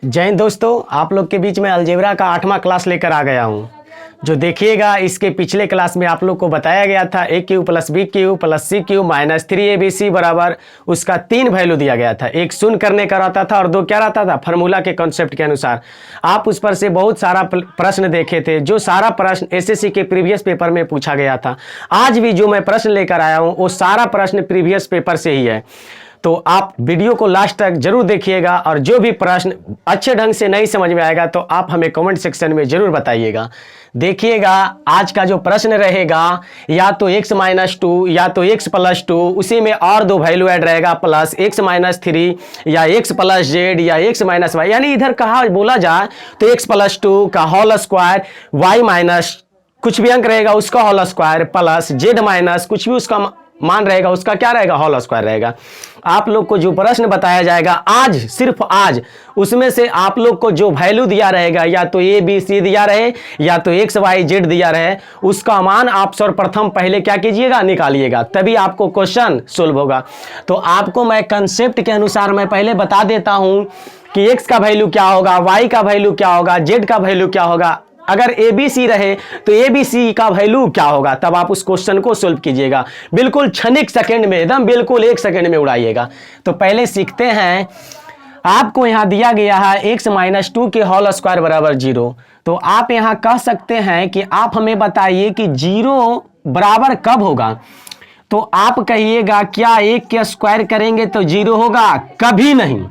जय हिंद दोस्तों, आप लोग के बीच में अलजेब्रा का 8वां क्लास लेकर आ गया हूं। जो देखिएगा, इसके पिछले क्लास में आप लोग को बताया गया था A cube plus B cube plus C cube minus 3abc बराबर उसका 3 वैल्यू दिया गया था। एक शून्य करने का रहता था और 2 क्या रहता था, फार्मूला के कॉन्सेप्ट के अनुसार। आप उस पर से बहुत सारा प्रश्न देखे थे, जो सारा प्रश्न एसएससी के प्रीवियस पेपर में पूछा गया था। आज भी जो मैं प्रश्न लेकर आया हूँ वो सारा प्रश्न प्रीवियस पेपर से ही है। तो आप वीडियो को लास्ट तक जरूर देखिएगा और जो भी प्रश्न अच्छे ढंग से नहीं समझ में आएगा तो आप हमें कमेंट सेक्शन में जरूर बताइएगा। देखिएगा, आज का जो प्रश्न रहेगा या तो x माइनस 2 या तो x प्लस 2, उसी में और 2 वैल्यू ऐड रहेगा प्लस x माइनस 3 या x प्लस जेड या x माइनस वाई। यानी इधर कहा बोला जाए तो x प्लस 2 का होल स्क्वायर, y माइनस कुछ भी अंक रहेगा उसका whole square plus z minus कुछ भी उसका मान रहेगा उसका क्या रहेगा, होल स्क्वायर रहेगा। आप लोग को जो प्रश्न बताया जाएगा आज, सिर्फ आज, उसमें से आप लोग को जो वैल्यू दिया रहेगा या तो ए बी सी दिया रहे या तो एक्स वाई जेड दिया रहे, उसका मान आप सर्वप्रथम पहले क्या कीजिएगा, निकालिएगा, तभी आपको क्वेश्चन सोल्व होगा। तो आपको मैं कंसेप्ट के अनुसार मैं पहले बता देता हूं कि एक्स का वैल्यू क्या होगा, वाई का वैल्यू क्या होगा, जेड का वैल्यू क्या होगा। अगर ए बी सी रहे तो ए बी सी का वैल्यू क्या होगा, तब आप उस क्वेश्चन को सोल्व कीजिएगा। बिल्कुल क्षणिक सेकंड में, एकदम बिल्कुल 1 सेकंड में उड़ाइएगा। तो पहले सीखते हैं। आपको यहां दिया गया है x माइनस 2 के होल स्क्वायर बराबर 0। तो आप यहां कह सकते हैं कि आप हमें बताइए कि 0 बराबर कब होगा। तो आप कहिएगा क्या 1 के स्क्वायर करेंगे तो 0 होगा, कभी नहीं।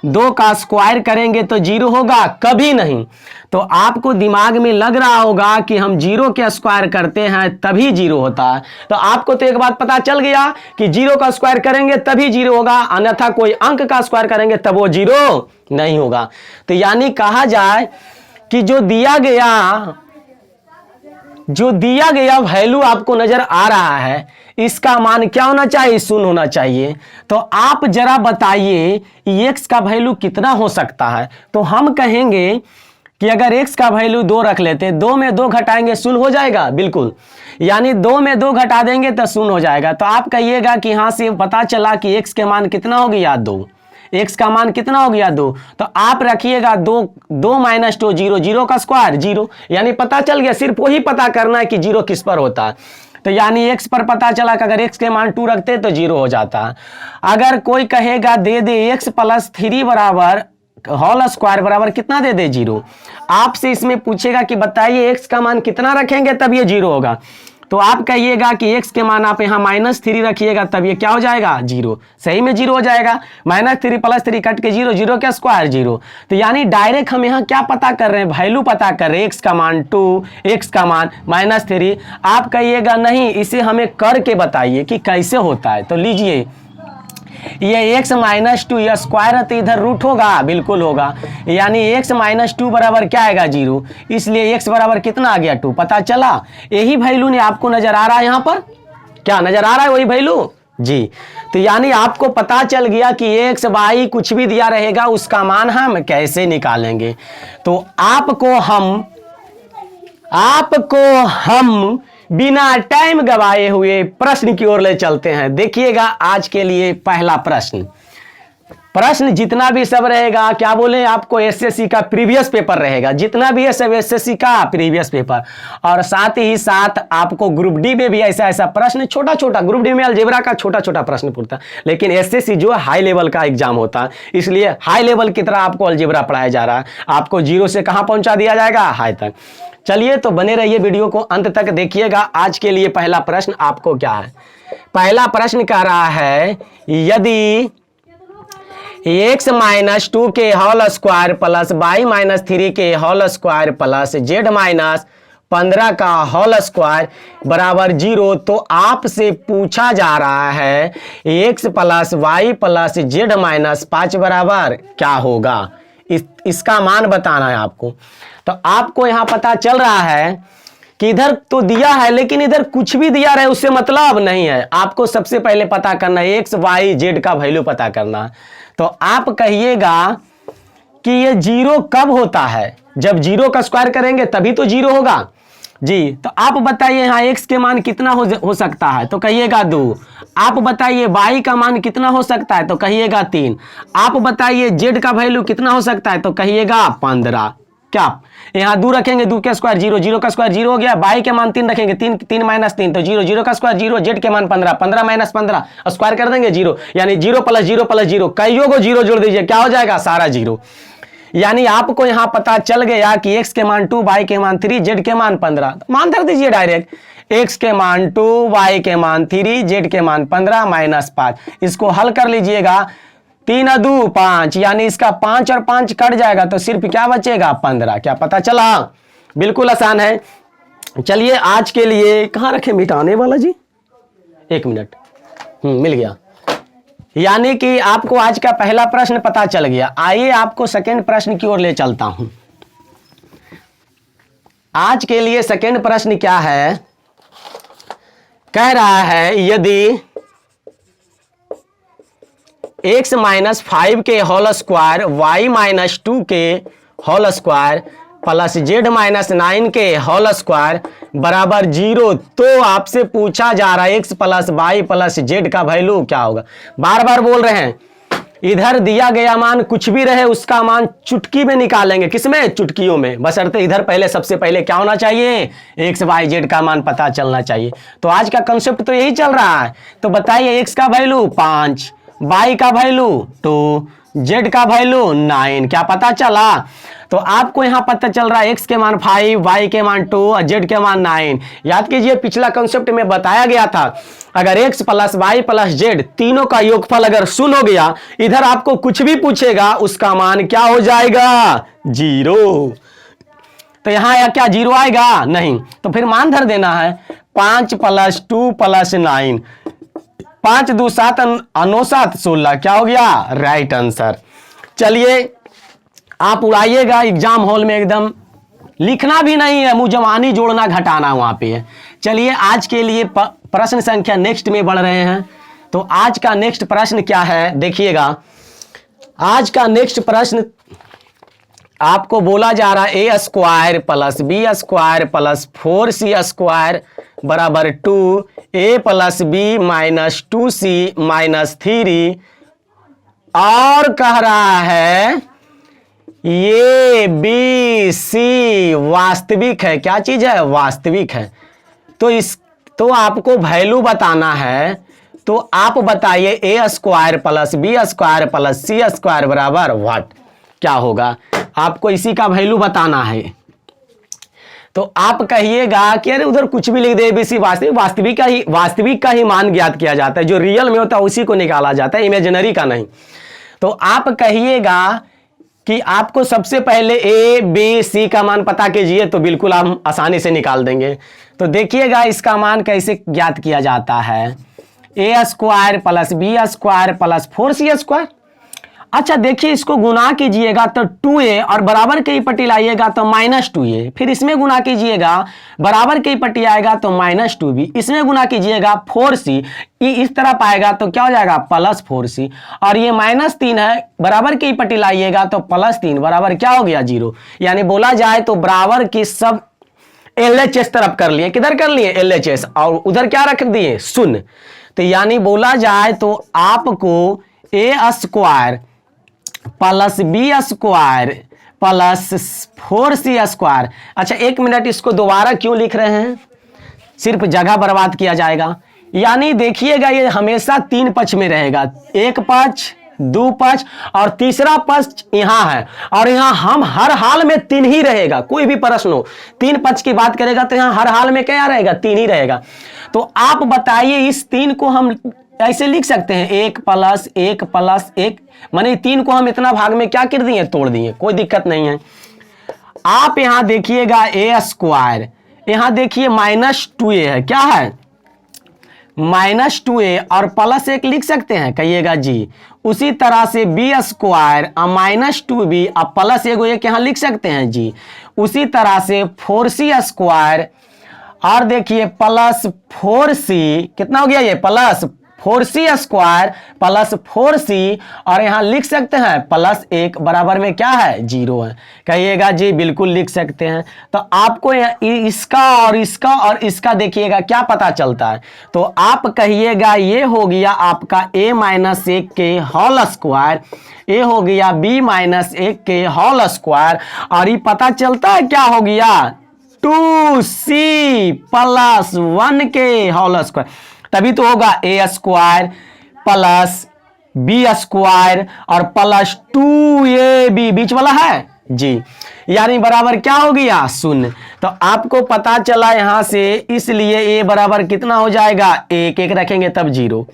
2 का स्क्वायर करेंगे तो 0 होगा, कभी नहीं। तो आपको दिमाग में लग रहा होगा कि हम 0 के स्क्वायर करते हैं तभी 0 होता है। तो आपको तो एक बात पता चल गया कि 0 का स्क्वायर करेंगे तभी 0 होगा, अन्यथा कोई अंक का स्क्वायर करेंगे तब वो 0 नहीं होगा। तो यानी कहा जाए कि जो दिया गया वैल्यू आपको नजर आ रहा है, इसका मान क्या होना चाहिए, 0 होना चाहिए। तो आप जरा बताइए x का वैल्यू कितना हो सकता है। तो हम कहेंगे कि अगर x का वैल्यू 2 रख लेते, 2 में 2 घटाएंगे 0 हो जाएगा, बिल्कुल। यानी 2 में 2 घटा देंगे तो 0 हो जाएगा। तो आप कहिएगा कि यहां से पता चला कि x के मान कितना हो गया, 2। x का मान कितना हो गया, 2। तो आप रखिएगा 2 माइनस 2 0, 0 का स्क्वायर 0। यानी पता चल गया, सिर्फ वही पता करना है कि 0 किस पर होता है। तो यानी x पर पता चला कि अगर x के मान 2 रखते तो 0 हो जाता है। अगर कोई कहेगा दे दे x प्लस 3 बराबर होल स्क्वायर बराबर कितना दे दे, 0। आपसे इसमें पूछेगा कि बताइए x का मान कितना रखेंगे तब ये 0 होगा। तो आप कहिएगा कि x के मान आप यहाँ -3 रखिएगा तब ये क्या हो जाएगा, 0। सही में 0 हो जाएगा। -3 प्लस 3 कट के 0, 0 का स्क्वायर 0। तो यानी डायरेक्ट हम यहाँ क्या पता कर रहे हैं, वैल्यू पता कर रहे हैं। x का मान 2, x का मान -3। आप कहिएगा नहीं, इसे हमें करके बताइए कि कैसे होता है। तो लीजिए, ये x माइनस 2 या स्क्वायर है तो इधर रूट होगा, बिल्कुल होगा। यानी x माइनस 2 बराबर क्या आएगा, 0। इसलिए x बराबर कितना आ गया, 2। पता चला, यही वैल्यू ने आपको नजर आ रहा है। यहाँ पर क्या नजर आ रहा है, वही वैल्यू जी। तो यानी आपको पता चल गया कि x y कुछ भी दिया रहेगा उसका मान हम कैसे निकालेंगे। तो आपको हम बिना टाइम गवाए हुए प्रश्न की ओर ले चलते हैं। देखिएगा, आज के लिए पहला प्रश्न जितना भी सब रहेगा, क्या बोले आपको, एसएससी का प्रीवियस पेपर रहेगा। जितना भी है सब एसएससी का प्रीवियस पेपर। और साथ ही साथ आपको ग्रुप डी में भी ऐसा प्रश्न छोटा छोटा, ग्रुप डी में अलजेब्रा का छोटा छोटा प्रश्न पूछता है, लेकिन एसएससी जो है हाई लेवल का एग्जाम होता है, इसलिए हाई लेवल की तरह आपको अलजेब्रा पढ़ाया जा रहा है। आपको 0 से कहां पहुंचा दिया जाएगा, हाई तक। चलिए, तो बने रहिए, वीडियो को अंत तक देखिएगा। आज के लिए पहला प्रश्न आपको क्या है। पहला प्रश्न कह रहा है, यदि x माइनस 2 के whole square plus y minus 3 के whole square plus z minus 15 का होल स्क्वायर बराबर 0, तो आपसे पूछा जा रहा है x plus y plus z minus 5 बराबर क्या होगा। इसका मान बताना है आपको। तो आपको यहां पता चल रहा है कि इधर तो दिया है, लेकिन इधर कुछ भी दिया रहे उससे मतलब नहीं है। आपको सबसे पहले पता करना है x y z का वैल्यू पता करना है। तो आप कहिएगा कि ये 0 कब होता है, जब 0 का स्क्वायर करेंगे तभी तो 0 होगा। जी। तो आप बताइए यहाँ x के मान कितना हो सकता है, तो कहिएगा 2। आप बताइए y का मान कितना हो सकता है, तो कहिएगा 3। आप बताइए z का वैल्यू कितना हो सकता है, तो कहिएगा 15। क्या यहाँ 2 रखेंगे, 2 का स्क्वायर 0, 0 का स्क्वायर 0 हो गया। y के मान 3 रखेंगे, 3 3 माइनस 3 तो 0, 0 का स्क्वायर 0, z के मान 15, 15 माइनस 15 स्क्वायर कर देंगे 0, यानी 0 प्लस 0 प्लस 0, कईयों को 0 जोड़ दीजिए, क्या हो जाएगा, सारा 0। यानी आपको यहां पता चल गया कि x के मान 2, y के मान 3, z के मान 15। मान धर दीजिए डायरेक्ट, x के मान 2, y के मान 3, z के मान 15 माइनस 5। इसको हल कर लीजिएगा, 3 2 5, यानी इसका 5 और 5 कट जाएगा तो सिर्फ क्या बचेगा, 15। क्या पता चला, बिल्कुल आसान है। चलिए आज के लिए कहां रखे मिटाने वाला जी, 1 मिनट, मिल गया। यानी कि आपको आज का पहला प्रश्न पता चल गया। आइए आपको सेकंड प्रश्न की ओर ले चलता हूं। आज के लिए सेकंड प्रश्न क्या है, कह रहा है यदि x माइनस 5 के होल स्क्वायर, y माइनस 2 के whole square plus z minus 9 के होल स्क्वायर बराबर 0, तो आपसे पूछा जा रहा है x plus y plus z का वैल्यू क्या होगा। बार बार बोल रहे हैं, इधर दिया गया मान कुछ भी रहे उसका मान चुटकी में निकालेंगे, किसमें, चुटकियों में, बशर्ते इधर पहले सबसे पहले क्या होना चाहिए, x y z का मान पता चलना चाहिए। तो आज का कंसेप्ट तो यही चल रहा है। तो बताइए x का वैल्यू 5, y का वैल्यू 2, z का वैल्यू 9, क्या पता चला। तो आपको यहां पता चल रहा है x के मान 5, y के मान 2 और z के मान 9। याद कीजिए पिछला कंसेप्ट में बताया गया था, अगर x plus y plus z तीनों का योगफल अगर 0 हो गया, इधर आपको कुछ भी पूछेगा उसका मान क्या हो जाएगा, 0। तो यहां या क्या 0 आएगा, नहीं, तो फिर मान धर देना है, 5 प्लस 2 प्लस 9, 5 2 7 9 7 16, क्या हो गया, राइट आंसर। चलिए आप उड़ाइएगा एग्जाम हॉल में, एकदम लिखना भी नहीं है, मुजमानी जोड़ना घटाना वहां पे है। चलिए आज के लिए प्रश्न संख्या नेक्स्ट में बढ़ रहे हैं। तो आज का नेक्स्ट प्रश्न क्या है, देखिएगा। आज का नेक्स्ट प्रश्न आपको बोला जा रहा है a square plus b square plus 4c square बराबर 2a plus b minus 2c minus 3, और कह रहा है ये बी सी वास्तविक है। क्या चीज है, वास्तविक है। तो आपको वैल्यू बताना है। तो आप बताइए a square plus b square plus c square बराबर व्हाट, क्या होगा, आपको इसी का वैल्यू बताना है। तो आप कहिएगा कि अरे उधर कुछ भी लिख दे, एबीसी वास्तविक का ही मान ज्ञात किया जाता है, जो रियल में होता है उसी को निकाला जाता है, इमेजिनरी का नहीं। तो आप कहिएगा कि आपको सबसे पहले ए बी सी का मान पता कीजिए, तो बिल्कुल हम आसानी से निकाल देंगे। तो देखिएगा इसका मान कैसे ज्ञात किया जाता है, A square plus B square plus 4c square. अच्छा देखिए इसको गुना कीजिएगा तो 2a और बराबर के ही पट्टी लाइएगा तो माइनस 2a, फिर इसमें गुना कीजिएगा बराबर के ही पट्टी आएगा तो माइनस 2b, इसमें गुना कीजिएगा 4c, इस तरफ आएगा तो क्या हो जाएगा प्लस 4c, और ये माइनस 3 है, बराबर की पट्टी लाइएगा तो प्लस 3 बराबर क्या हो गया 0। यानी बोला जाए तो बराबर की सब LHS तरफ कर लिए, किधर कर लिए LHS, और उधर क्या रख दिए शून्य। तो यानी बोला जाए तो आपको A square plus B square plus 4c square. अच्छा 1 मिनट, इसको दोबारा क्यों लिख रहे हैं, सिर्फ जगह बर्बाद किया जाएगा। यानी देखिएगा ये हमेशा 3 पक्ष में रहेगा, 1 पक्ष 2 पक्ष और तीसरा पक्ष यहाँ है, और यहाँ हम हर हाल में 3 ही रहेगा। कोई भी प्रश्न हो 3 पक्ष की बात करेगा तो यहाँ हर हाल में क्या रहेगा, 3 ही रहेगा। तो आप बताइए इस 3 को हम ऐसे लिख सकते हैं 1 प्लस 1 प्लस 1, माने 3 को हम इतना भाग में क्या कर दिए, तोड़ दिए, कोई दिक्कत नहीं है। आप यहां देखिएगा ए स्क्वायर, यहां देखिए माइनस 2a है, क्या है माइनस 2a, और प्लस 1 लिख सकते हैं, कहिएगा जी। उसी तरह से बी स्क्वायर माइनस 2b और प्लस 1 यहां लिख सकते हैं जी। उसी तरह से 4c स्क्वायर और देखिए प्लस 4c, कितना हो गया ये प्लस 4c² प्लस 4c, और यहां लिख सकते हैं प्लस 1 बराबर में क्या है 0 है। कहिएगा जी बिल्कुल लिख सकते हैं। तो आपको इसका और इसका और इसका देखिएगा क्या पता चलता है, तो आप कहिएगा ये हो गया आपका a माइनस 1 के होल स्क्वायर, ये हो गया b माइनस 1 के होल स्क्वायर, और ये पता चलता है क्या हो गया 2c प्लस 1 के होल स्क्वायर, तभी तो होगा a square plus b square और प्लस 2ab, बीच वाला है जी, यानी बराबर क्या हो गया 0। तो आपको पता चला यहां से, इसलिए a बराबर कितना हो जाएगा 1, 1 रखेंगे तब 0,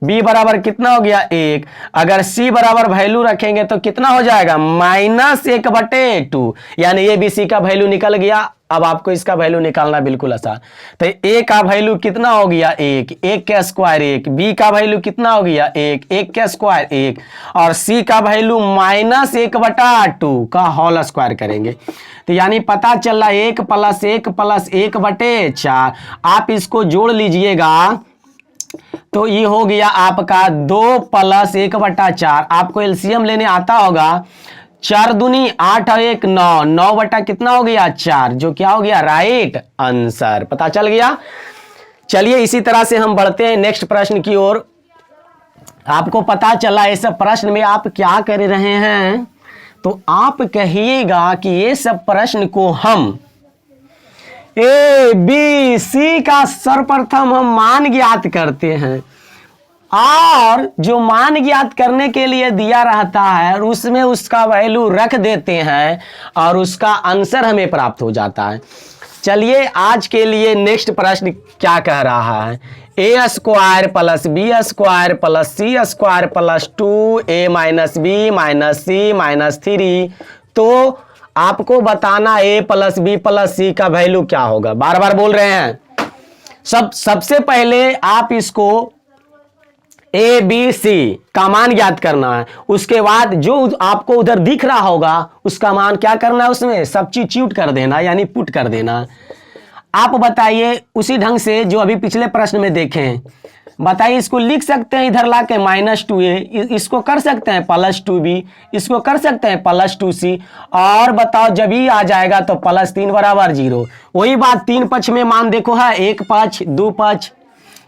b बराबर कितना हो गया 1, अगर c बराबर वैल्यू रखेंगे तो कितना हो जाएगा -1/2, यानी ए बी सी का वैल्यू निकल गया। अब आपको इसका वैल्यू निकालना बिल्कुल आसान। तो a का वैल्यू कितना हो गया 1, 1 के स्क्वायर 1, b का वैल्यू कितना हो गया 1, 1 के स्क्वायर 1, और c का वैल्यू -1/2 का होल स्क्वायर करेंगे। तो यानी पता चला 1 + 1 + 1/4, आप इसको जोड़ लीजिएगा तो ये हो गया आपका 2 + 1/4। आपको एलसीएम लेने आता होगा, 4 दूनी 8 और 1 9, 9 बटा कितना हो गया 4, जो क्या हो गया राइट आंसर, पता चल गया। चलिए इसी तरह से हम बढ़ते हैं नेक्स्ट प्रश्न की ओर। आपको पता चला इस प्रश्न में आप क्या कर रहे हैं, तो आप कहिएगा कि ये सब प्रश्न को हम ए बी सी का सर्वप्रथम हम मान ज्ञात करते हैं, और जो मान ज्ञात करने के लिए दिया रहता है और उसमें उसका वैल्यू रख देते हैं और उसका आंसर हमें प्राप्त हो जाता है। चलिए आज के लिए नेक्स्ट प्रश्न क्या कह रहा है, a square plus B square plus c square plus 2a minus b minus c minus 3, तो आपको बताना a plus b plus c का वैल्यू क्या होगा। बार बार बोल रहे हैं, सबसे पहले आप इसको ए बी सी का मान ज्ञात करना है, उसके बाद जो आपको उधर दिख रहा होगा उसका मान क्या करना है, उसमें सब्स्टिट्यूट कर देना, यानी पुट कर देना। आप बताइए उसी ढंग से जो अभी पिछले प्रश्न में देखें, बताइए इसको लिख सकते हैं इधर ला के -2a, इसको कर सकते हैं +2b, इसको कर सकते हैं +2c, और बताओ जब ही आ जाएगा तो +3 बराबर 0। वही बात 3 पक्ष में मान देखो है, 1 पक्ष 2 पक्ष,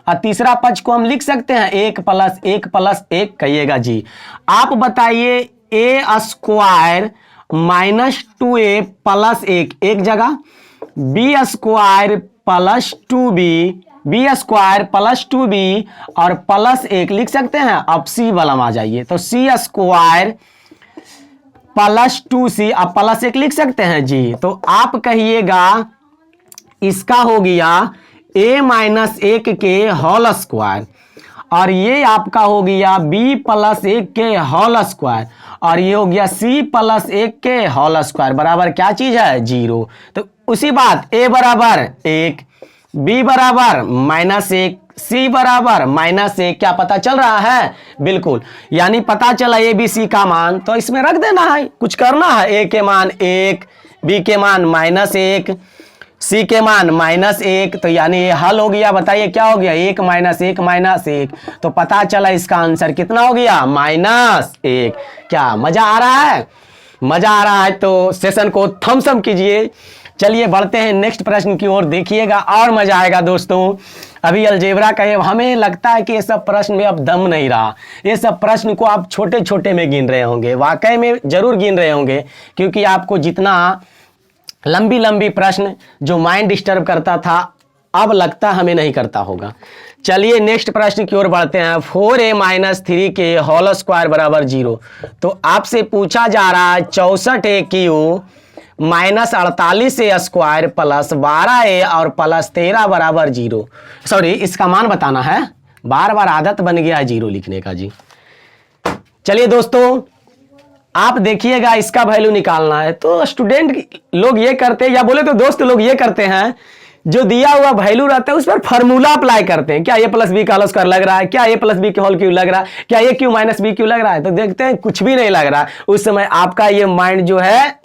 और तीसरा पक्ष को हम लिख सकते हैं 1 + 1 + 1 कहिएगा जी। आप बताइए a स्क्वायर -2a + 1 एक जगह, b square + 2b, b square + 2b और +1 लिख सकते हैं। अब c वाला आ जाइए, तो c स्क्वायर + 2c, अब +1 लिख सकते हैं जी। तो आप कहिएगा इसका हो गया a माइनस 1 के होल स्क्वायर, और ये आपका हो गया b + 1 के होल स्क्वायर, और ये हो गया c + 1 के होल स्क्वायर बराबर क्या चीज है 0। तो उसी बात a बराबर 1, b बराबर -1, c बराबर -1, क्या पता चल रहा है बिल्कुल, यानी पता चला a b c का मान, तो इसमें रख देना है, कुछ करना है, a के मान 1, b के मान -1, c के मान -1, तो यानी ये हल हो गया। बताइए क्या हो गया 1 -1 -1, तो पता चला इसका आंसर कितना हो गया -1। क्या मजा आ रहा है? मजा आ रहा है तो सेशन को थम्स अप कीजिए। चलिए बढ़ते हैं नेक्स्ट प्रश्न की ओर, देखिएगा और मजा आएगा दोस्तों। अभी अलजेब्रा का हमें लगता है कि ये सब प्रश्न में अब दम नहीं रहा, ये सब प्रश्न को आप छोटे छोटे में गिन रहे होंगे, वाकई में जरूर गिन रहे होंगे, क्योंकि आपको जितना लंबी लंबी प्रश्न जो माइंड डिस्टर्ब करता था अब लगता हमें नहीं करता होगा। चलिए नेक्स्ट प्रश्न की ओर बढ़ते हैं। 4a - 3 के होल स्क्वायर बराबर 0, तो आपसे पूछा जा रहा है 64a³ -48a square plus 12a और +13 बराबर 0। सॉरी, इसका मान बताना है, बार बार आदत बन गया है 0 लिखने का जी। चलिए दोस्तों आप देखिएगा इसका वैल्यू निकालना है, तो स्टूडेंट लोग ये करते हैं, या बोले तो दोस्त लोग ये करते हैं, जो दिया हुआ वैल्यू रहता है उस पर फॉर्मूला अप्लाई करते हैं। क्या a + b का होल स्क्वायर लग रहा है, क्या a + b के होल क्यूब लग रहा है, क्या a³ - b³ लग रहा है, तो देखते हैं कुछ भी नहीं लग रहा। उस समय आपका ये माइंड जो है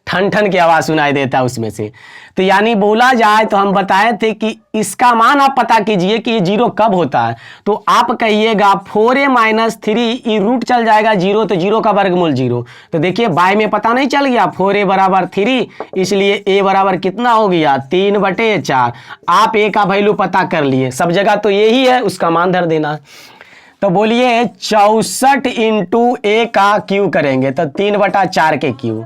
ठन ठन की आवाज सुनाई देता है उसमें से। तो यानी बोला जाए तो हम बताए थे कि इसका मान आप पता कीजिए कि ये जीरो कब होता है। तो आप कहिएगा 4a माइनस 3, ये रूट चल जाएगा जीरो, तो जीरो का वर्गमूल जीरो। तो देखिए बाय में पता नहीं चल गया 4a बराबर 3, इसलिए a बराबर कितना हो गया 3/4। आप a का वैल्यू पता कर लिए, सब जगह तो यही है, उसका मान धर देना। तो बोलिए 64 इंटू ए का क्यू करेंगे तो 3/4 के क्यू,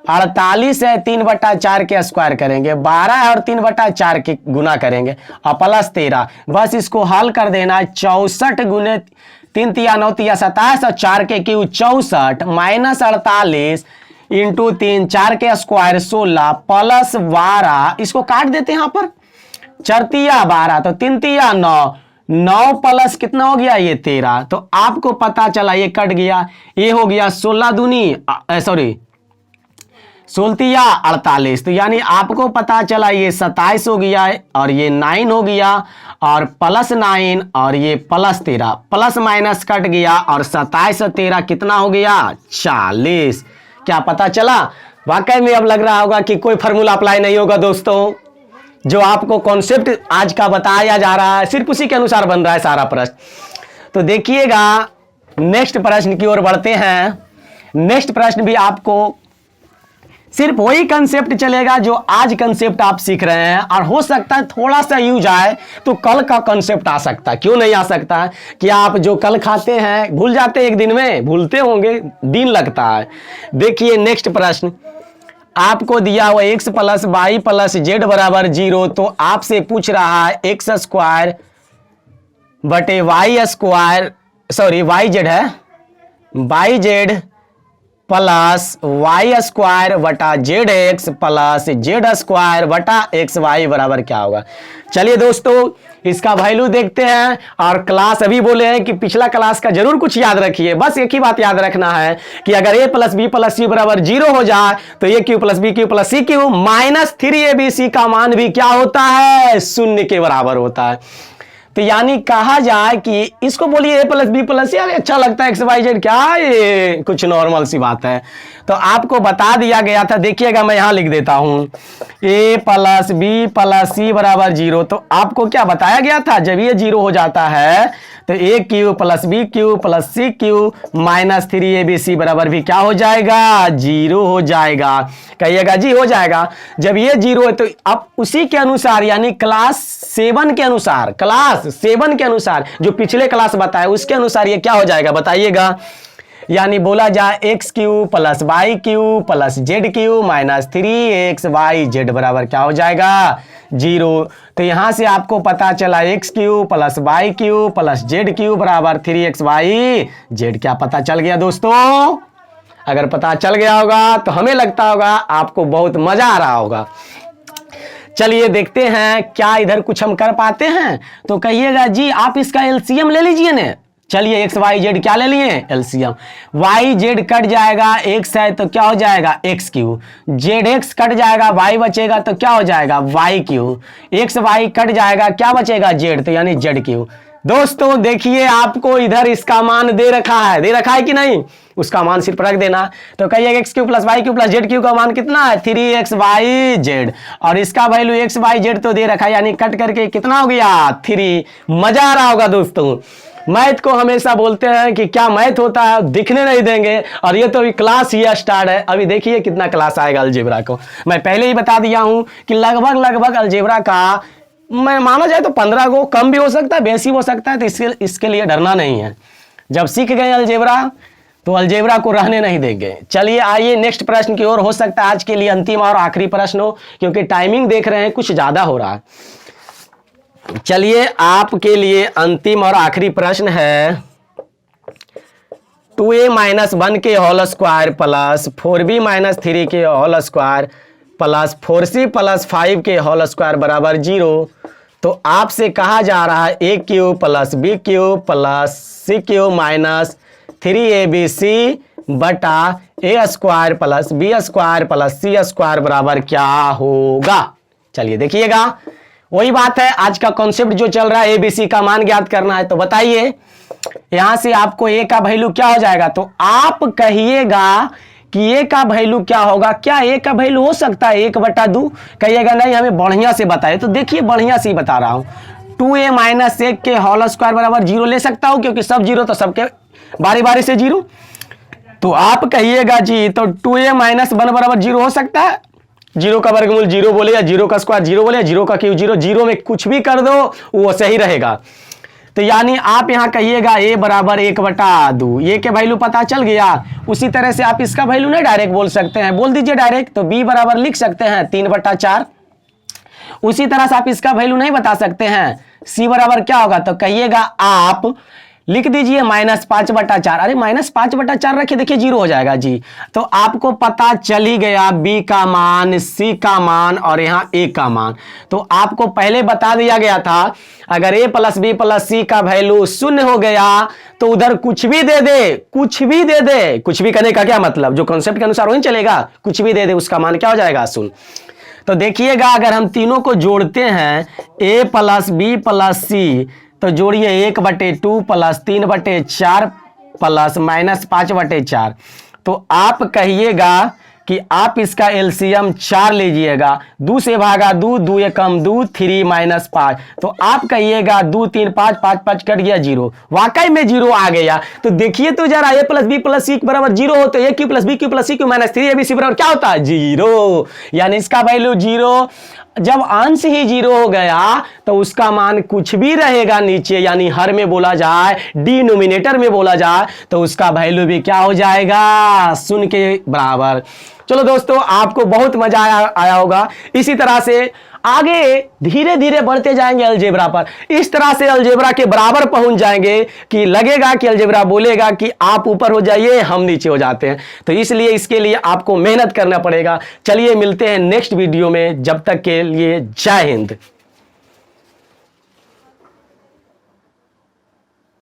48 है 3/4 के स्क्वायर करेंगे, 12 है और 3/4 के गुना करेंगे और प्लस 13। बस इसको हल कर देना। 64 गुने 3 तिया 9 तिया 27 और 4 के क्यू 64 माइनस 48 इंटू 3 4 के स्क्वायर 16 प्लस 12, इसको काट देते हैं यहाँ पर, 4 तिया 12 तो 3 तिया 9, 9 प्लस कितना हो गया ये 13। तो आपको पता चला ये कट गया, ये हो गया 16 दूनी 48, तो यानी आपको पता चला ये 27 हो गया है और ये 9 हो गया और प्लस 9 और ये प्लस 13, प्लस माइनस कट गया और 27 और 13 कितना हो गया 40। क्या पता चला? वाकई में अब लग रहा होगा कि कोई फार्मूला अप्लाई नहीं होगा दोस्तों, जो आपको कॉन्सेप्ट आज का बताया जा रहा है सिर्फ उसी के अनुसार बन रहा है सारा प्रश्न। तो देखिएगा नेक्स्ट प्रश्न की ओर बढ़ते हैं। नेक्स्ट प्रश्न भी आपको सिर्फ वही कंसेप्ट चलेगा जो आज कंसेप्ट आप सीख रहे हैं, और हो सकता है थोड़ा सा यूज आए तो कल का कंसेप्ट आ सकता है, क्यों नहीं आ सकता है? कि आप जो कल खाते हैं भूल जाते हैं, एक दिन में भूलते होंगे, दिन लगता है। देखिए नेक्स्ट प्रश्न आपको दिया हुआ x plus Y plus Z बराबर 0, तो आपसे पूछ रहा है एक्स स्क्वायर बटे Y square, sorry Y Z है, Y Z plus Y square बटा Z X plus Z square बटा एक्स वाई बराबर क्या होगा। चलिए दोस्तों इसका वैल्यू देखते हैं, और क्लास अभी बोले हैं कि पिछला क्लास का जरूर कुछ याद रखिए। बस एक ही बात याद रखना है कि अगर a plus b plus c बराबर 0 हो जाए तो a cube plus B cube plus C cube minus 3abc का मान भी क्या होता है, 0 के बराबर होता है। तो यानी कहा जाए कि इसको बोलिए a प्लस बी प्लस सी, अच्छा लगता है एक्स वाई जेड, क्या ये कुछ नॉर्मल सी बात है। तो आपको बता दिया गया था, देखिएगा मैं यहां लिख देता हूं a plus b plus c बराबर 0। तो आपको क्या बताया गया था, जब ये 0 हो जाता है तो a cube plus B cube plus C cube minus 3abc बराबर भी क्या हो जाएगा, 0 हो जाएगा। कहिएगा जी हो जाएगा। जब ये 0 है तो अब उसी के अनुसार यानी क्लास 7 के अनुसार, क्लास 7 के अनुसार जो पिछले क्लास बताया उसके अनुसार ये क्या हो जाएगा बताइएगा। यानी बोला जाए x cube plus y cube plus z cube minus 3xyz बराबर क्या हो जाएगा, 0। तो यहां से आपको पता चला x cube plus y cube plus z cube बराबर 3xyz। क्या पता चल गया दोस्तों? अगर पता चल गया होगा तो हमें लगता होगा आपको बहुत मजा आ रहा होगा। चलिए देखते हैं क्या इधर कुछ हम कर पाते हैं। तो कहिएगा जी आप इसका एलसीएम ले लीजिए ना। चलिए एक्स वाई जेड क्या ले लिए, एलसीएम। वाई जेड कट जाएगा, एक्स है तो क्या हो जाएगा x cube, z x cut जाएगा, वाई बचेगा तो क्या हो जाएगा y cube, x y cut जाएगा, क्या बचेगा जेड, तो यानी जेड क्यू। दोस्तों देखिए आपको इधर इसका मान दे रखा है कि नहीं, उसका मान सिर्फ रख देना। तो कहिए x cube plus y cube plus z cube का मान कितना है 3xyz, और इसका वैल्यू xyz तो दे रखा है, यानी कट करके कितना हो गया 3। मजा आ रहा होगा दोस्तों। मैथ को हमेशा बोलते हैं कि क्या मैथ होता है, दिखने नहीं देंगे, और ये तो अभी क्लास ही स्टार्ट है। अभी देखिए कितना क्लास आएगा अलजेब्रा को। मैं पहले ही बता दिया हूं कि लगभग अलजेब्रा का मैं माना जाए तो 15 को, कम भी हो सकता है बेसी हो सकता है, तो इसके लिए डरना नहीं है। जब सीख गए अलजेब्रा तो अलजेब्रा को रहने नहीं देंगे। चलिए आइए नेक्स्ट प्रश्न की ओर। हो सकता है आज के लिए अंतिम और आखिरी प्रश्न हो, क्योंकि टाइमिंग देख रहे हैं कुछ ज्यादा हो रहा है। चलिए आपके लिए अंतिम और आखिरी प्रश्न है 2a माइनस 1 के whole square plus 4b minus 3 के whole square plus 4c plus 5 के होल स्क्वायर बराबर 0। तो आपसे कहा जा रहा है a cube plus B cube plus C cube minus 3abc बटा a square plus B square plus c square बराबर क्या होगा। चलिए देखिएगा वही बात है, आज का कॉन्सेप्ट जो चल रहा है एबीसी का मान ज्ञात करना है। तो बताइए यहां से आपको ए का वैल्यू क्या हो जाएगा। तो आप कहिएगा कि ए का वैल्यू क्या होगा। क्या ए का वैल्यू हो सकता है 1/2? कहिएगा नहीं, हमें बढ़िया से बताए। तो देखिए बढ़िया से ही बता रहा हूं, 2a माइनस 1 के होल स्क्वायर बराबर 0 ले सकता हूं, क्योंकि सब 0 तो सबके बारी बारी से 0। तो आप कहिएगा जी तो 2a माइनस 1 बराबर 0 हो सकता है। 0 का वर्गमूल 0 बोले या 0 का स्क्वायर 0 बोले, 0 का क्यूब 0, 0 में कुछ भी कर दो वो सही रहेगा। तो यानी आप यहां कहिएगा a बराबर 1/2, ये के वैल्यू पता चल गया। उसी तरह से आप इसका वैल्यू नहीं डायरेक्ट बोल सकते हैं, बोल दीजिए डायरेक्ट। तो b बराबर लिख सकते हैं 3/4। उसी तरह से आप इसका वैल्यू नहीं बता सकते हैं, c बराबर क्या होगा, तो कहिएगा आप लिख दीजिए -5/4। अरे -5/4 रखिए, देखिए 0 हो जाएगा जी। तो आपको पता चल ही गया b का मान, c का मान और यहाँ a का मान। तो आपको पहले बता दिया गया था, अगर a + b + c का वैल्यू 0 हो गया तो उधर कुछ भी दे दे, कुछ भी दे दे। कुछ भी करने का क्या मतलब, जो कॉन्सेप्ट के अनुसार वही चलेगा। कुछ भी दे दे, उसका मान क्या हो जाएगा 0। तो देखिएगा अगर हम तीनों को जोड़ते हैं a + b + c, तो जोड़िए 1/2 + 3/4 प्लस -5/4। तो आप कहिएगा कि आप इसका एलसीएम 4 लीजिएगा। 2 से भागा 2, 2 एकम 2, 3 - 5। तो आप कहिएगा 2 3 5 5 5 कट गया 0। वाकई में 0 आ गया। तो देखिए तो जरा a + b + c बराबर 0 हो तो a³ + b³ + c³ - 3abc बराबर क्या होता है 0। यानी इसका वैल्यू 0। जब अंश ही 0 हो गया तो उसका मान कुछ भी रहेगा नीचे, यानी हर में बोला जाए, डिनोमिनेटर में बोला जाए, तो उसका वैल्यू भी क्या हो जाएगा 0 के बराबर। चलो दोस्तों, आपको बहुत मजा आया होगा। इसी तरह से आगे धीरे धीरे बढ़ते जाएंगे अलजेब्रा पर। इस तरह से अलजेब्रा के बराबर पहुंच जाएंगे कि लगेगा कि अलजेब्रा बोलेगा कि आप ऊपर हो जाइए, हम नीचे हो जाते हैं। तो इसलिए इसके लिए आपको मेहनत करना पड़ेगा। चलिए मिलते हैं नेक्स्ट वीडियो में, जब तक के लिए जय हिंद।